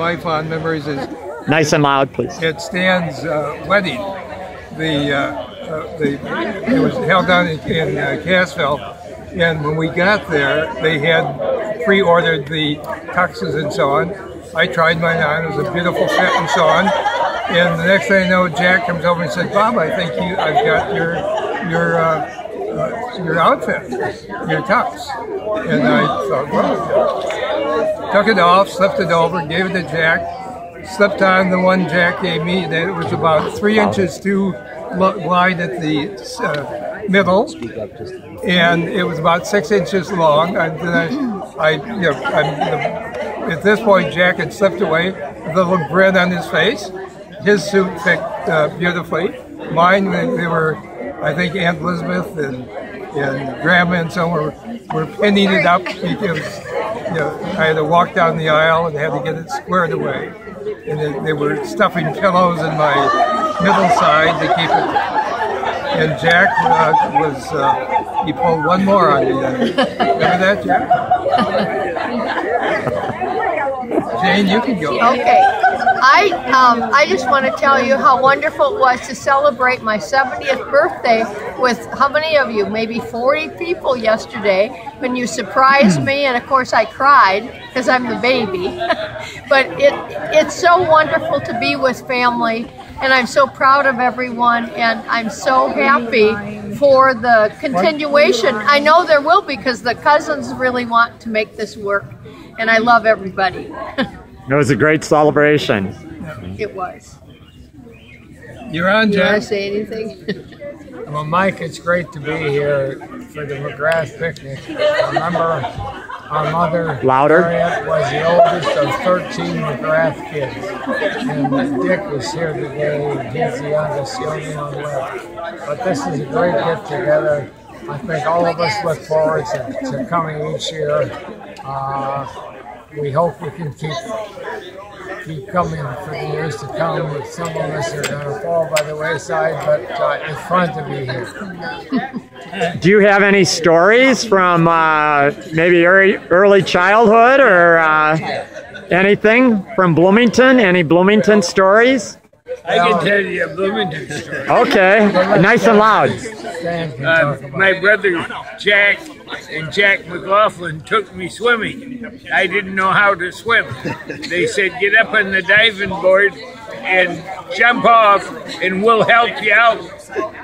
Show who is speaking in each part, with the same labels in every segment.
Speaker 1: my fond memories is
Speaker 2: Nice and loud, please.
Speaker 1: at Stan's wedding. It was held down in Cassville, and when we got there, they had pre-ordered the tuxes and so on. I tried mine on; it was a beautiful fit and so on. And the next thing I know, Jack comes over and said, "Bob, I think I've got your outfit, your tux." And I thought, well, took it off, slipped it over, gave it to Jack. Slipped on the one Jack gave me, that it was about 3 inches too wide at the middle, and it was about 6 inches long. At this point, Jack had slipped away with a little grin on his face. His suit fit beautifully. Mine, they were, I think, Aunt Elizabeth and Grandma and so on were pinning it up because I had to walk down the aisle and had to get it squared away. And they were stuffing pillows in my middle side to keep it. And Jack he pulled one more on me. Remember that, Jack? Jane, you can go.
Speaker 3: Okay. I just want to tell you how wonderful it was to celebrate my 70th birthday with how many of you? Maybe 40 people yesterday when you surprised me, and of course I cried because I'm the baby. But it's so wonderful to be with family, and I'm so proud of everyone, and I'm so happy for the continuation. I know there will be because the cousins really want to make this work, and I love everybody.
Speaker 2: It was a great celebration.
Speaker 3: It was.
Speaker 1: You're on, Jack.
Speaker 3: You want to say anything?
Speaker 4: Well, Mike, it's great to be here for the McGrath picnic. Remember, our mother, Harriet, was the oldest of 13 McGrath kids. And Dick is here today, and he's the youngest, the only one left. But this is a great get-together. I think all of us look forward to coming each year. We hope we can keep coming for the years to come. Some of us are going to fall by the wayside, but it's fun to be here.
Speaker 2: Do you have any stories from maybe early childhood or anything from Bloomington? Any Bloomington stories?
Speaker 5: I can tell you a Bloomington story.
Speaker 2: Okay, nice and loud.
Speaker 5: My brother Jack and Jack McLaughlin took me swimming. I didn't know how to swim. They said, get up on the diving board and jump off and we'll help you out.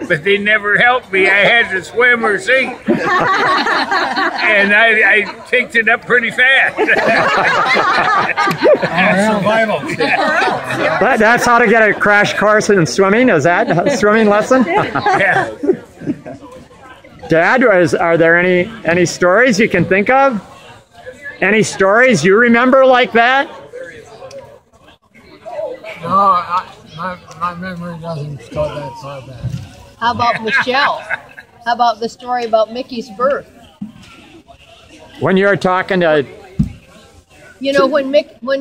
Speaker 5: But they never helped me. I had to swim or sink. And I picked it up pretty fast.
Speaker 1: Survival.
Speaker 2: That's how to get a crash course in swimming? Is that a swimming lesson?
Speaker 5: Yeah.
Speaker 2: Dad, are there any stories you can think of? Any stories you remember like that?
Speaker 4: No, my memory doesn't go that far back.
Speaker 3: How about Michelle? How about the story about Mickey's birth?
Speaker 2: When you were talking to...
Speaker 3: You know, when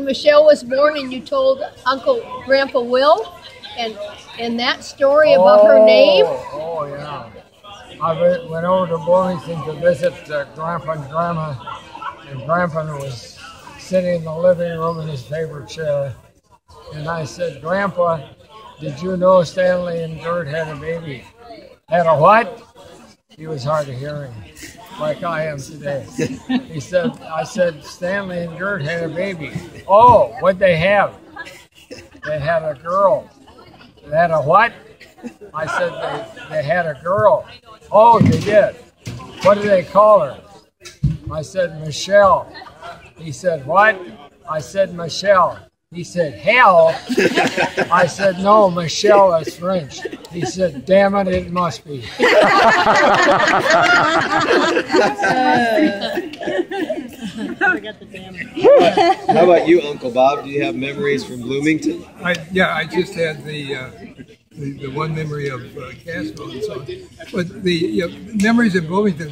Speaker 3: Michelle was born and you told Grandpa Will, and that story about her name?
Speaker 4: Oh, yeah. I went over to Bloomington to visit Grandpa and Grandma, and Grandpa was sitting in the living room in his favorite chair. And I said, Grandpa, did you know Stanley and Gert had a baby? Had a what? He was hard of hearing, like I am today. I said, Stanley and Gert had a baby. Oh, what'd they have? They had a girl. They had a what? I said, they had a girl. Oh, they did. What did they call her? I said, Michelle. He said, what? I said, Michelle. He said, hell. I said, no, Michelle is French. He said, damn it, it must be.
Speaker 6: How about you, Uncle Bob? Do you have memories from Bloomington?
Speaker 1: I just had the one memory of Cassville and so on. But the memories of Bloomington,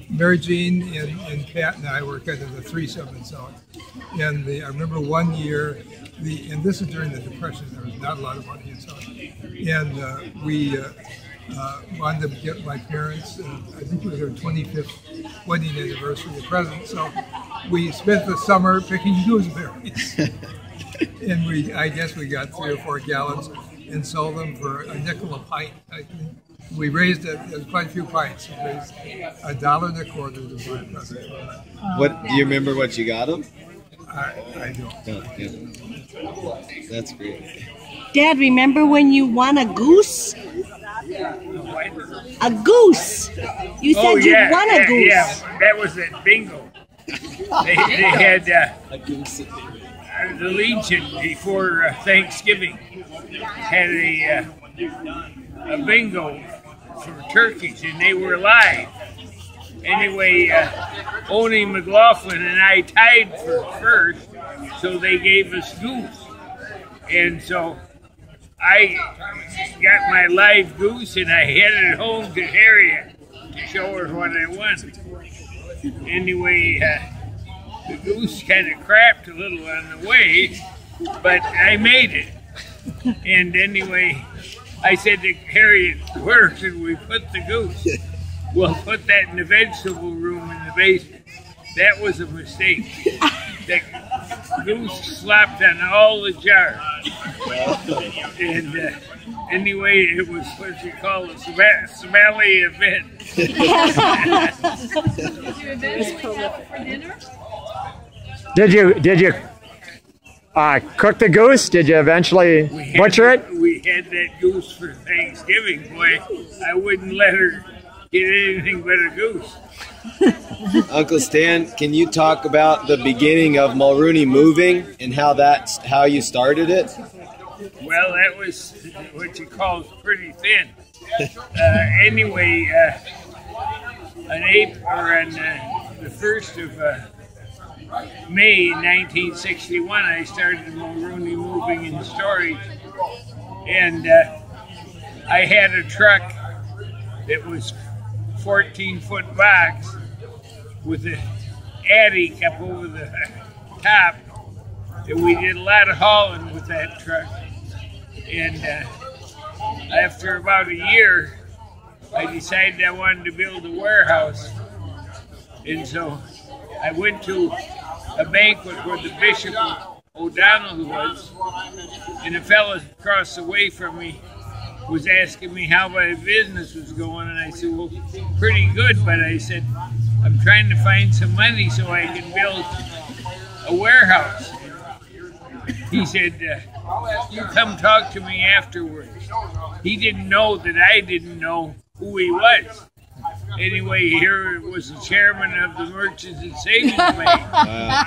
Speaker 1: Mary Jean and Pat and I were kind of the threesome and so on. And I remember one year, and this is during the Depression, there was not a lot of money and so on. And wanted to get my parents, I think it was their 25th wedding anniversary, a present. So we spent the summer picking gooseberries. And I guess we got 3 or 4 gallons and sold them for a nickel a pint. I think we raised it, there was quite a few pints. We raised $1.25 to buy a present for them.
Speaker 6: What do you remember what you got them?
Speaker 1: I don't.
Speaker 6: Oh, yeah. That's great.
Speaker 7: Dad, remember when you won a goose? A goose. You said you won a goose.
Speaker 5: Yeah, that was at bingo. They had
Speaker 6: A goose.
Speaker 5: the Legion before Thanksgiving had a bingo for turkeys, and they were live. Anyway, Oni McGrath and I tied for first, so they gave us goose. And so I got my live goose and I headed home to Harriet to show her what I won. Anyway, the goose kind of crapped a little on the way, but I made it. And anyway, I said to Harriet, where should we put the goose? We'll put that in the vegetable room in the basement. That was a mistake. The goose slopped on all the jars. And anyway, it was what you call a smelly event.
Speaker 2: Did you cook the goose? Did you eventually butcher it?
Speaker 5: We had that goose for Thanksgiving, boy. I wouldn't let her get anything but a goose.
Speaker 6: Uncle Stan, can you talk about the beginning of Mulrooney moving and how you started it?
Speaker 5: Well, that was what you call pretty thin. Anyway, on the 1st of May 1961, I started Mulrooney Moving and Storage, and I had a truck that was 14-foot box with an attic up over the top, and we did a lot of hauling with that truck. And after about a year, I decided I wanted to build a warehouse. And so I went to a banquet where the Bishop O'Donnell was, and a fellow across the way from me was asking me how my business was going, and I said, well, pretty good, but I said, I'm trying to find some money so I can build a warehouse. He said, you come talk to me afterwards. He didn't know that I didn't know who he was. Anyway, here was the chairman of the Merchants and Savings Bank,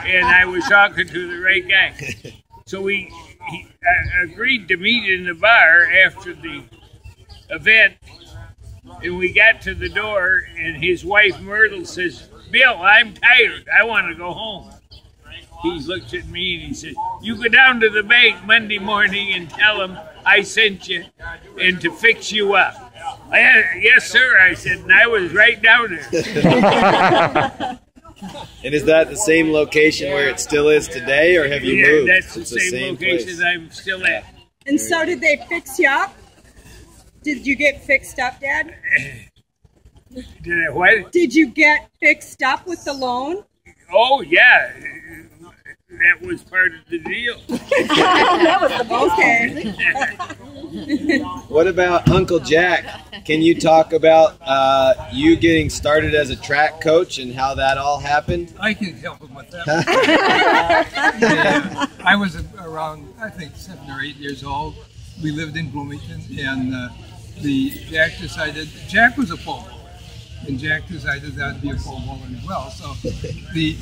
Speaker 5: and I was talking to the right guy. So he agreed to meet in the bar after the event, and we got to the door, and his wife Myrtle says, Bill, I'm tired. I want to go home. He looked at me and he said, you go down to the bank Monday morning and tell them I sent you and to fix you up. Yes, sir, I said, and I was right down there.
Speaker 6: And is that the same location where it still is today, or have you moved?
Speaker 5: Yeah, that's the same location place I'm still at.
Speaker 7: And so did they fix you up? Did you get fixed up, Dad?
Speaker 5: Did I what?
Speaker 7: Did you get fixed up with the loan?
Speaker 5: Oh, yeah. That was part of the deal.
Speaker 7: That was the
Speaker 5: okay.
Speaker 6: What about Uncle Jack? Can you talk about you getting started as a track coach and how that all happened?
Speaker 1: I can help him with that. I was around, I think, 7 or 8 years old. We lived in Bloomington, and Jack was a pole bowler, and Jack decided that would be a pole bowler as well. So we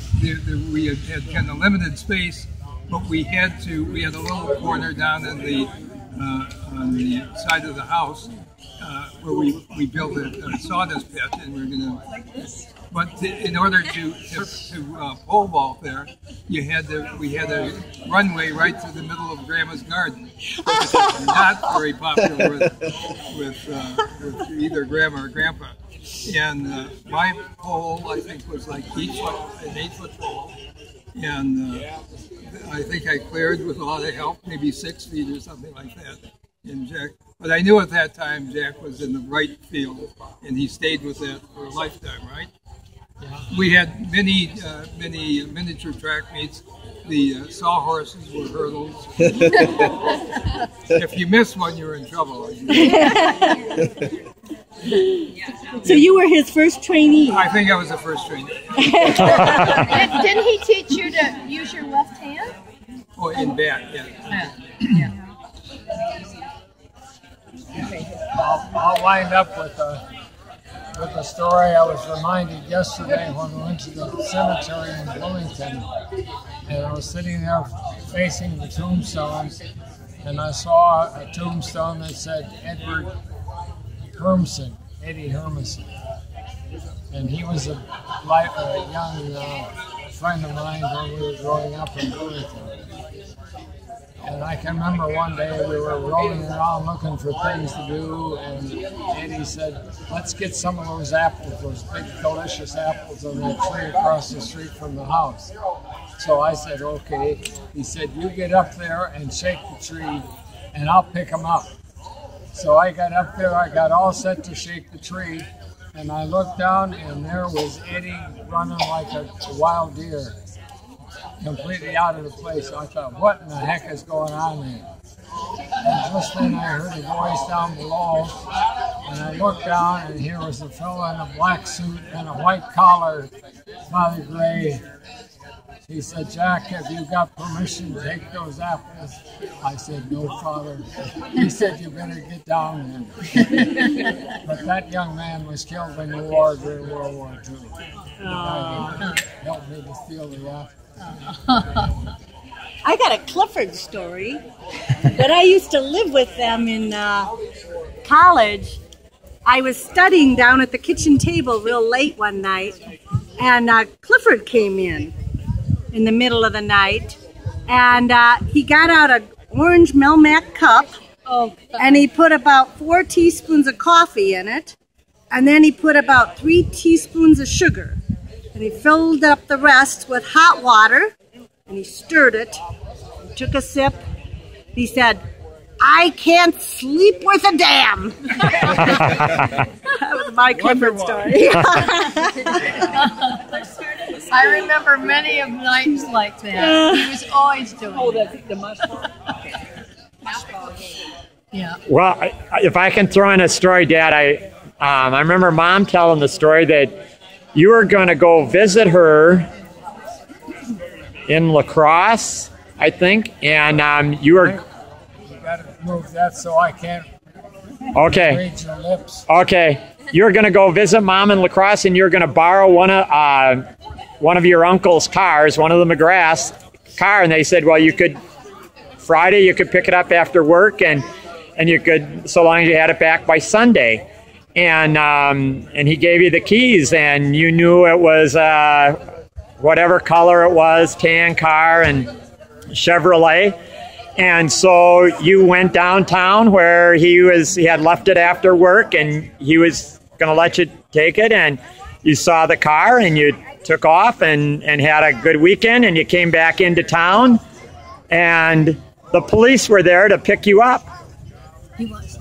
Speaker 1: had kind of limited space, but we had a little corner down in on the side of the house where we built a sawdust pit, and we were going to. But in order to pole vault there, we had a runway right through the middle of Grandma's garden. Not very popular with either Grandma or Grandpa. And my pole, I think, was like an 8-foot pole. And I think I cleared with a lot of help, maybe 6 feet or something like that. And Jack, but I knew at that time Jack was in the right field, and he stayed with that for a lifetime, right? Yeah. We had many miniature track meets. The sawhorses were hurdles. If you missed one, you were in trouble.
Speaker 7: So you were his first trainee?
Speaker 1: I think I was the first trainee.
Speaker 3: Didn't he teach you to use your left hand?
Speaker 1: Oh, in bat, yeah.
Speaker 4: I'll wind up with a story I was reminded yesterday when we went to the cemetery in Bloomington, and I was sitting there facing the tombstones, and I saw a tombstone that said Edward Hermsen, Eddie Hermsen, and he was a young friend of mine when we were growing up in Bloomington. And I can remember one day we were rolling around looking for things to do, and Eddie said, let's get some of those apples, those big delicious apples on that tree across the street from the house. So I said, okay. He said, you get up there and shake the tree, and I'll pick them up. So I got up there, I got all set to shake the tree, and I looked down, and there was Eddie running like a wild deer, completely out of the place. I thought, what in the heck is going on there? And just then I heard a voice down below, and I looked down, and here was a fellow in a black suit and a white collar, Father Gray. He said, Jack, have you got permission to take those apples? I said, no, Father. He said, you better get down then. But that young man was killed in the war during World War II. Helped me to steal the apples.
Speaker 7: I got a Clifford story that I used to live with them in college. I was studying down at the kitchen table real late one night, and Clifford came in the middle of the night, and he got out an orange Melmac cup, and he put about 4 teaspoons of coffee in it, and then he put about 3 teaspoons of sugar. And he filled up the rest with hot water, and he stirred it, and took a sip. He said, I can't sleep with a damn. That was my Clifford story.
Speaker 3: I remember many of nights like that. He was always doing that.
Speaker 7: The mushroom.
Speaker 3: Yeah.
Speaker 2: Well, if I can throw in a story, Dad, I remember Mom telling the story that you were going to go visit her in La Crosse, I think, and you were...
Speaker 4: You got to move that so I can't read your lips.
Speaker 2: Okay. You're going to go visit Mom in La Crosse, and you're going to borrow one of your uncle's cars, one of the McGrath's car, and they said, well, Friday you could pick it up after work, and you could, so long as you had it back by Sunday. And he gave you the keys, and you knew it was whatever color it was, tan car and Chevrolet. And so you went downtown where he had left it after work, and he was going to let you take it, and you saw the car, and you took off and had a good weekend, and you came back into town, and the police were there to pick you up.
Speaker 3: He was.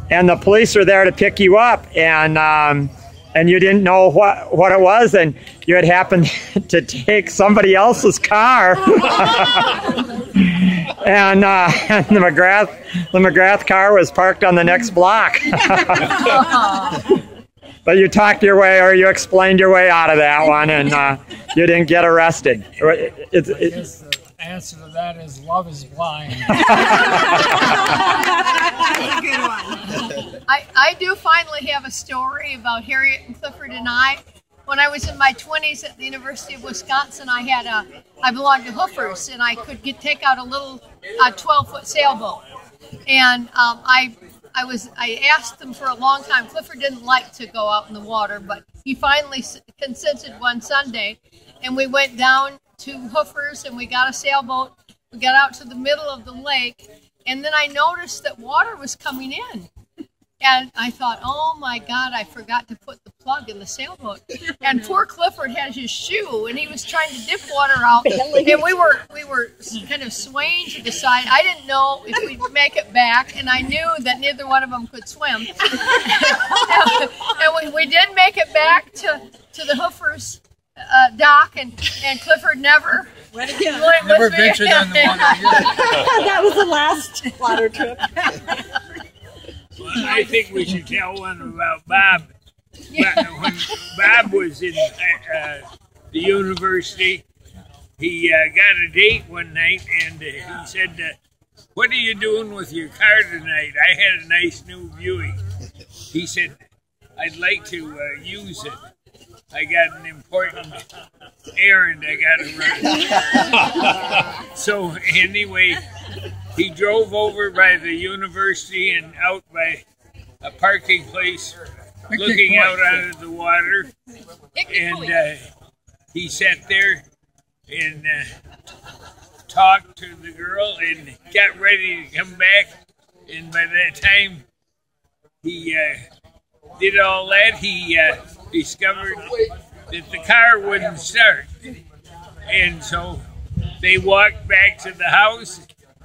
Speaker 2: And the police were there to pick you up, and you didn't know what it was, and you had happened to take somebody else's car. And the McGrath car was parked on the next block. But you talked your way, or you explained your way out of that one, and you didn't get arrested.
Speaker 4: The answer to that is love is blind.
Speaker 3: I do finally have a story about Harriet and Clifford and I. When I was in my 20s at the University of Wisconsin, I belonged to Hoofers, and I could take out a little 12-foot sailboat. And I asked them for a long time. Clifford didn't like to go out in the water, but he finally consented one Sunday, and we went down to Hoofers, and we got a sailboat. We got out to the middle of the lake, and then I noticed that water was coming in. And I thought, oh my God, I forgot to put the plug in the sailboat. And poor Clifford had his shoe, and he was trying to dip water out. And we were kind of swaying to the side. I didn't know if we'd make it back, and I knew that neither one of them could swim. And we did make it back to the Hoofers dock, and Clifford never went
Speaker 1: Never ventured on the water.
Speaker 7: That was the last water trip.
Speaker 5: Well, I think we should tell one about Bob. When Bob was in the university, he got a date one night, and he said, "What are you doing with your car tonight? I had a nice new Buick." He said, "I'd like to use it. I got an important errand I got to run." So anyway, he drove over by the university and out by a parking place, looking out onto the water, and he sat there and talked to the girl and got ready to come back. And by that time he did all that, he discovered that the car wouldn't start. And so they walked back to the house,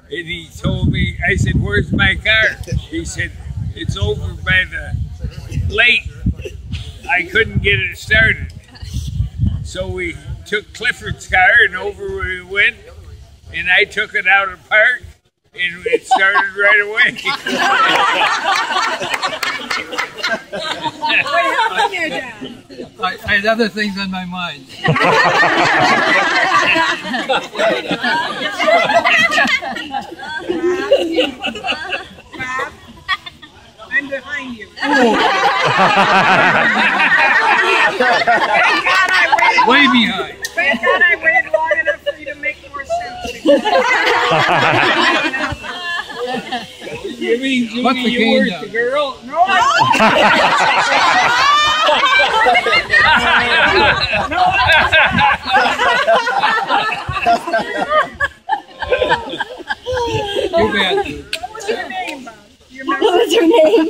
Speaker 5: and he told me, I said, "Where's my car?" He said, "It's over by the lake. I couldn't get it started." So we took Clifford's car, and over we went, and I took it out of park, and it started right away.
Speaker 7: What happened there, Dad?
Speaker 1: I had other things on my mind.
Speaker 7: Bob, I'm behind you.
Speaker 1: Way behind.
Speaker 7: Thank God I waited long enough for you to make more sense.
Speaker 5: You mean,
Speaker 1: Put
Speaker 5: Judy,
Speaker 1: the
Speaker 5: you
Speaker 1: cane
Speaker 5: weren't
Speaker 1: down.
Speaker 5: the girl?
Speaker 7: No.
Speaker 1: Too bad.
Speaker 7: What was her name, Bob? You remember? What was her name?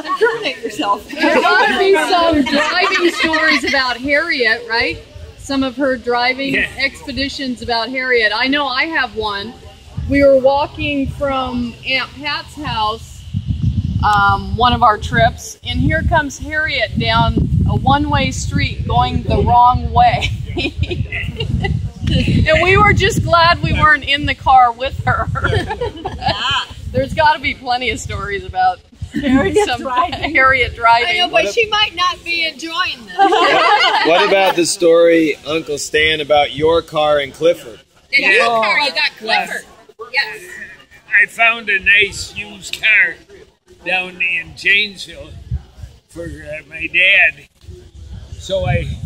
Speaker 7: Incriminate yourself.
Speaker 8: There's got to be some driving stories about Harriet, right? Some of her driving expeditions about Harriet. I know I have one. We were walking from Aunt Pat's house, one of our trips, and here comes Harriet down a one-way street going the wrong way. And we were just glad we weren't in the car with her. There's got to be plenty of stories about Harriet driving.
Speaker 3: I know, but she might not be enjoying this.
Speaker 6: What about the story, Uncle Stan, about your car and Clifford?
Speaker 3: In your car, you got Clifford. Yes.
Speaker 5: I found a nice used car down in Janesville for my dad. So I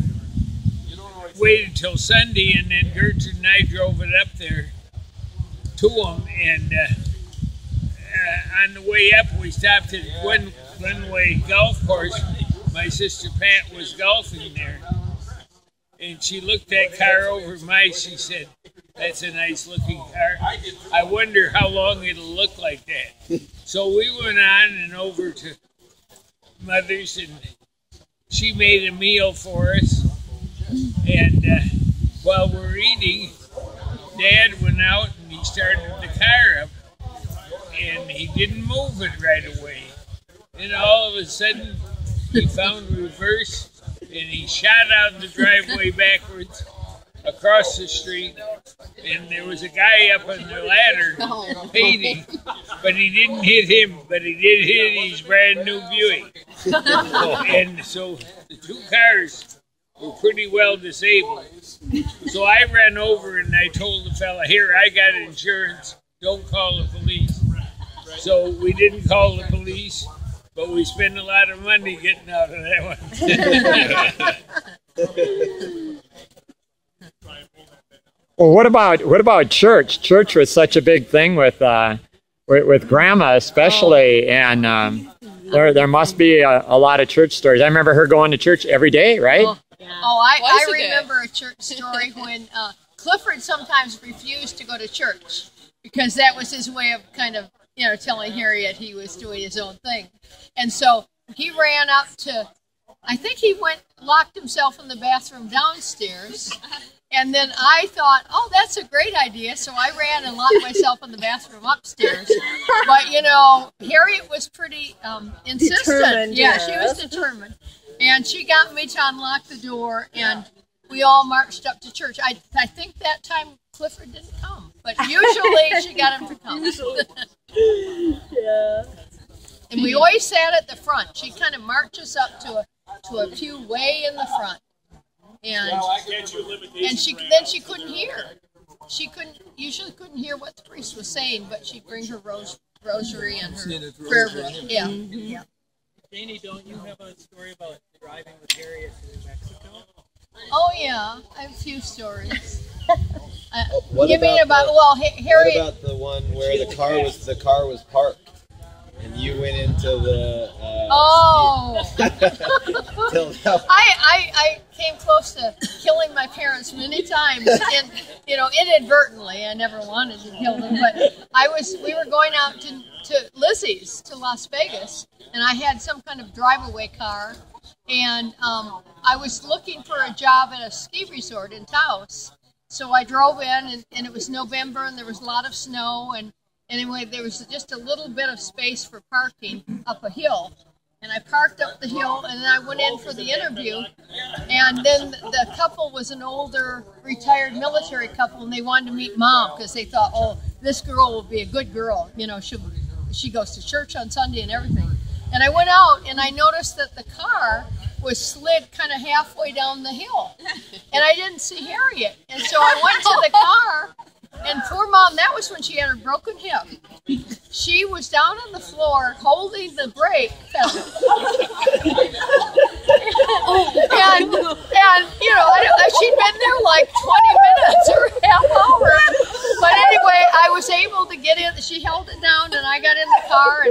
Speaker 5: waited till Sunday, and then Gertrude and I drove it up there to him. And on the way up, we stopped at Glenway Golf Course. My sister Pat was golfing there, and she looked that car over mine. She said, "That's a nice looking car. I wonder how long it'll look like that." So we went on and over to Mother's, and she made a meal for us. And while we're eating, Dad went out and he started the car up, and he didn't move it right away. And all of a sudden, he found reverse, and he shot out the driveway backwards across the street, and there was a guy up on the ladder painting, but he didn't hit him, but he did hit his brand new Buick. And so the two cars were pretty well disabled. So I ran over and I told the fella, "Here, I got insurance, don't call the police." So we didn't call the police, but we spent a lot of money getting out of that one.
Speaker 2: Well, what about church? Church was such a big thing with Grandma especially, and there must be a lot of church stories. I remember her going to church every day, right?
Speaker 3: I remember a church story when Clifford sometimes refused to go to church because that was his way of kind of, telling Harriet he was doing his own thing. And so he ran up to I think he locked himself in the bathroom downstairs. And then I thought, oh, that's a great idea. So I ran and locked myself in the bathroom upstairs. But, you know, Harriet was pretty insistent.
Speaker 7: Determined,
Speaker 3: yeah, she was determined. And she got me to unlock the door, and we all marched up to church. I think that time Clifford didn't come, but usually she got him to come.
Speaker 7: Yeah.
Speaker 3: And we always sat at the front. She'd kind of march us up to a pew way in the front. And then she couldn't hear. She usually couldn't hear what the priest was saying, but she'd bring her rosary and her prayer book. Yeah. Yeah.
Speaker 9: Janie, don't you have a story about driving with Harriet to Mexico?
Speaker 3: Oh yeah, I have a few stories.
Speaker 6: Harriet.
Speaker 3: What
Speaker 6: about the one where the car was parked and you went into the?
Speaker 3: I came close to killing my parents many times, and inadvertently. I never wanted to kill them, but we were going out to Lizzie's to Las Vegas, and I had some kind of drive-away car, and I was looking for a job at a ski resort in Taos. So I drove in, and it was November, and there was a lot of snow, and anyway, there was just a little bit of space for parking up a hill. And I parked up the hill, and then I went in for the interview. And then the couple was an older, retired military couple, and they wanted to meet Mom because they thought, oh, this girl will be a good girl. You know, she goes to church on Sunday and everything. And I went out, and I noticed that the car was slid kind of halfway down the hill. And I didn't see Harriet. And so I went to the car, and poor Mom, that was when she had her broken hip. She was down on the floor holding the brake pedal. and she'd been there like 20 minutes or half hour. But anyway, I was able to get in. She held it down, and I got in the car,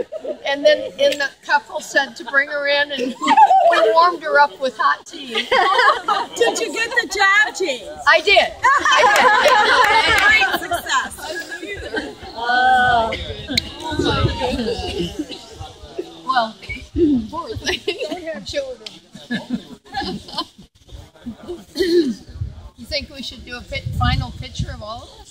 Speaker 3: and then the couple said to bring her in, and we warmed her up with hot tea.
Speaker 7: Did you get the job, Jean?
Speaker 3: I did.
Speaker 7: Great success.
Speaker 3: Well, poor thing. Don't have children. You think we should do a final picture of all of us?